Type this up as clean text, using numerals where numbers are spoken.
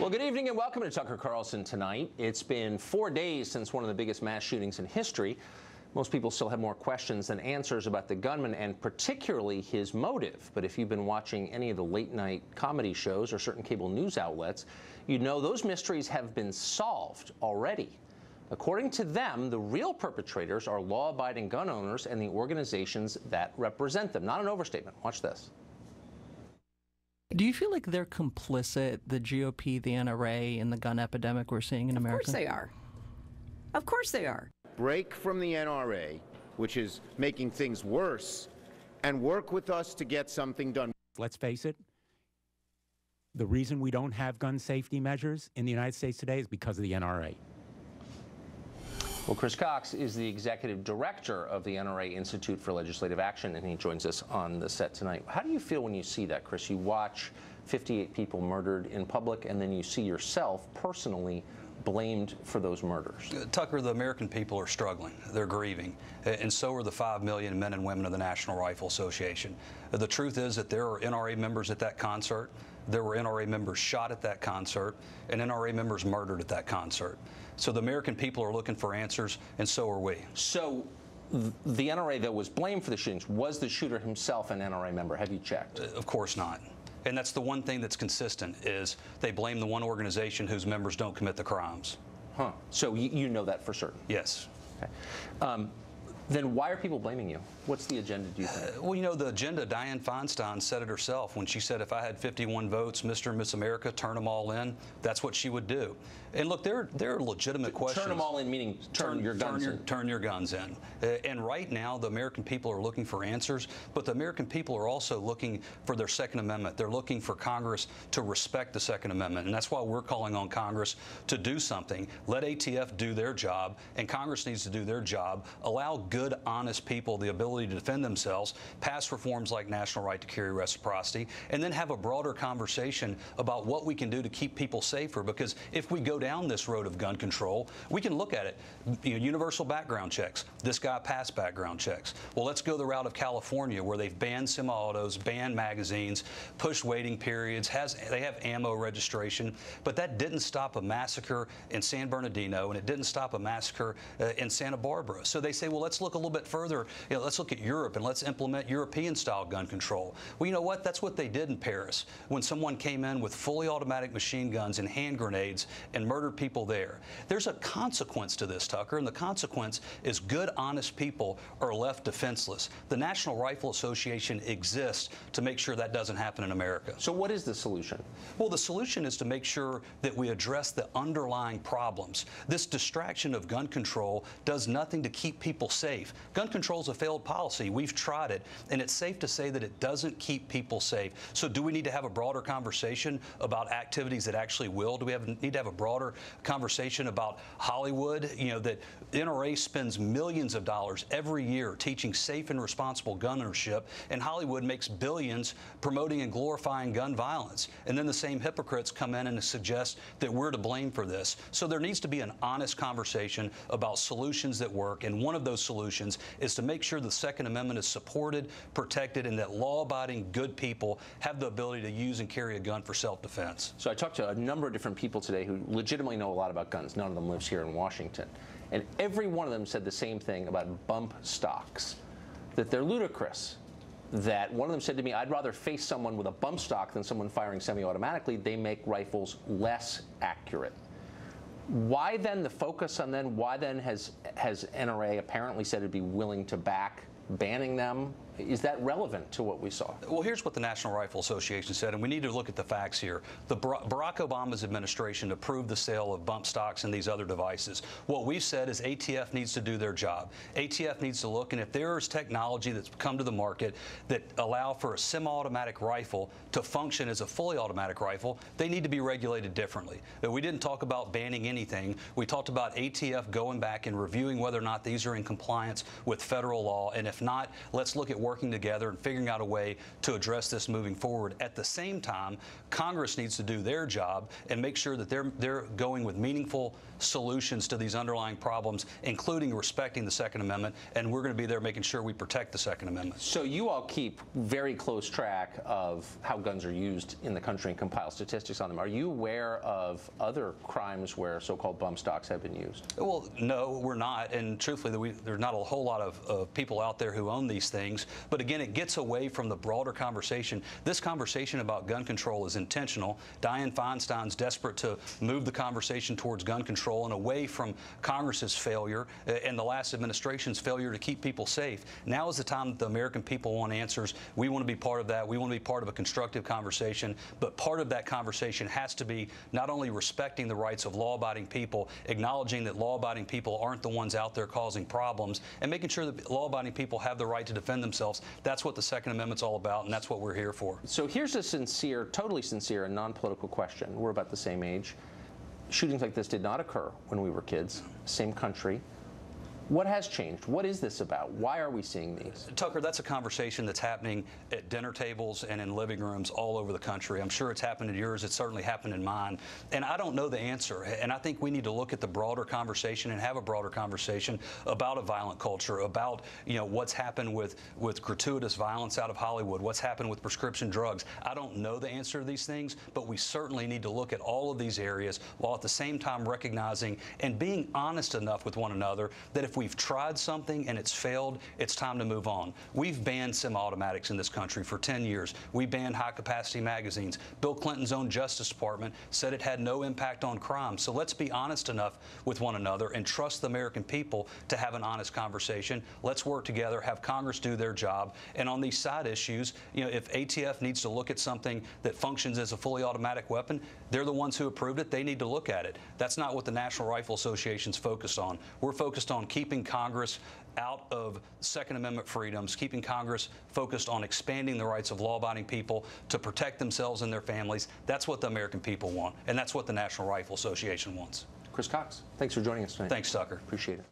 Well, good evening and welcome to Tucker Carlson tonight. It's been 4 days since one of the biggest mass shootings in history. Most people still have more questions than answers about the gunman and particularly his motive. But if you've been watching any of the late-night comedy shows or certain cable news outlets, you know those mysteries have been solved already. According to them, the real perpetrators are law-abiding gun owners and the organizations that represent them. Not an overstatement. Watch this. Do you feel like they're complicit, the GOP, the NRA, in the gun epidemic we're seeing in America? Of course they are. Of course they are. Break from the NRA, which is making things worse, and work with us to get something done. Let's face it, the reason we don't have gun safety measures in the United States today is because of the NRA. Well, Chris Cox is the executive director of the NRA Institute for Legislative Action, and he joins us on the set tonight. How do you feel when you see that, Chris? You watch 58 people murdered in public, and then you see yourself personally blamed for those murders. Tucker, the American people are struggling. They're grieving. And so are the 5 million men and women of the National Rifle Association. The truth is that there are NRA members at that concert. There were NRA members shot at that concert and NRA members murdered at that concert. So the American people are looking for answers, and so are we. So the NRA that was blamed for the shootings, was the shooter himself an NRA member? Have you checked? Of course not. And that's the one thing that's consistent, is they blame the one organization whose members don't commit the crimes. Huh. So you know that for certain? Yes. Okay. Then why are people blaming you? What's the agenda, do you think? Well, you know, the agenda, Dianne Feinstein said it herself when she said if I had 51 votes, Mr. and Miss America, turn them all in, that's what she would do. And look, there are legitimate questions. Turn them all in, meaning turn your guns in. Turn your guns in. And right now, the American people are looking for answers, but the American people are also looking for their Second Amendment. They're looking for Congress to respect the Second Amendment, and that's why we're calling on Congress to do something. Let ATF do their job, and Congress needs to do their job. Allow good, honest people the ability to defend themselves, pass reforms like National Right to Carry Reciprocity, and then have a broader conversation about what we can do to keep people safer. Because if we go down this road of gun control, we can look at it. You know, universal background checks. This guy passed background checks. Well, let's go the route of California, where they've banned semi-autos, banned magazines, pushed waiting periods, they have ammo registration, but that didn't stop a massacre in San Bernardino, and it didn't stop a massacre in Santa Barbara. So they say, well, let's look a little bit further. You know, let's look at Europe and let's implement European-style gun control. Well, you know what? That's what they did in Paris when someone came in with fully automatic machine guns and hand grenades and murdered people there. There's a consequence to this, Tucker, and the consequence is good, honest people are left defenseless. The National Rifle Association exists to make sure that doesn't happen in America. So what is the solution? Well, the solution is to make sure that we address the underlying problems. This distraction of gun control does nothing to keep people safe. Gun control is a failed policy. We've tried it, and it's safe to say that it doesn't keep people safe. So do we need to have a broader conversation about activities that actually will? Do we need to have a broader conversation about Hollywood? You know, that NRA spends millions of dollars every year teaching safe and responsible gun ownership, and Hollywood makes billions promoting and glorifying gun violence. And then the same hypocrites come in and suggest that we're to blame for this. So there needs to be an honest conversation about solutions that work, and one of those solutions is to make sure the Second Amendment is supported, protected, and that law-abiding good people have the ability to use and carry a gun for self-defense. So I talked to a number of different people today who legitimately know a lot about guns. None of them lives here in Washington. And every one of them said the same thing about bump stocks, that they're ludicrous. That one of them said to me, I'd rather face someone with a bump stock than someone firing semi-automatically. They make rifles less accurate. Why then the focus on then? Why then has NRA apparently said it'd be willing to back banning them? Is that relevant to what we saw? Well, here's what the National Rifle Association said, and we need to look at the facts here. Barack Obama's administration approved the sale of bump stocks and these other devices. What we've said is ATF needs to do their job. ATF needs to look, and if there is technology that's come to the market that allow for a semi-automatic rifle to function as a fully automatic rifle, they need to be regulated differently. We didn't talk about banning anything. We talked about ATF going back and reviewing whether or not these are in compliance with federal law, and if if not, let's look at working together and figuring out a way to address this moving forward. At the same time, Congress needs to do their job and make sure that they're going with meaningful solutions to these underlying problems, including respecting the Second Amendment, and we're going to be there making sure we protect the Second Amendment. So you all keep very close track of how guns are used in the country and compile statistics on them. Are you aware of other crimes where so-called bump stocks have been used? Well, no, we're not, and truthfully, there's not a whole lot of people out there who own these things, but again, it gets away from the broader conversation. This conversation about gun control is intentional. Dianne Feinstein's desperate to move the conversation towards gun control and away from Congress's failure and the last administration's failure to keep people safe. Now is the time that the American people want answers. We want to be part of that. We want to be part of a constructive conversation, but part of that conversation has to be not only respecting the rights of law-abiding people, acknowledging that law-abiding people aren't the ones out there causing problems, and making sure that law-abiding people have the right to defend themselves. That's what the Second Amendment's all about, and that's what we're here for. So here's a sincere, totally sincere and non-political question. We're about the same age. Shootings like this did not occur when we were kids, same country. What has changed? What is this about? Why are we seeing these? Tucker, that's a conversation that's happening at dinner tables and in living rooms all over the country. I'm sure it's happened in yours. It's certainly happened in mine. And I don't know the answer. And I think we need to look at the broader conversation and have a broader conversation about a violent culture, about what's happened with gratuitous violence out of Hollywood, what's happened with prescription drugs. I don't know the answer to these things, but we certainly need to look at all of these areas while at the same time recognizing and being honest enough with one another that if we've tried something and it's failed, it's time to move on. We've banned semi-automatics in this country for 10 years. We banned high-capacity magazines. Bill Clinton's own Justice Department said it had no impact on crime. So let's be honest enough with one another and trust the American people to have an honest conversation. Let's work together, have Congress do their job. And on these side issues, if ATF needs to look at something that functions as a fully automatic weapon, they're the ones who approved it. They need to look at it. That's not what the National Rifle Association's focused on. We're focused on keeping Congress out of Second Amendment freedoms, keeping Congress focused on expanding the rights of law-abiding people to protect themselves and their families. That's what the American people want, and that's what the National Rifle Association wants. Chris Cox, thanks for joining us tonight. Thanks, Tucker. Appreciate it.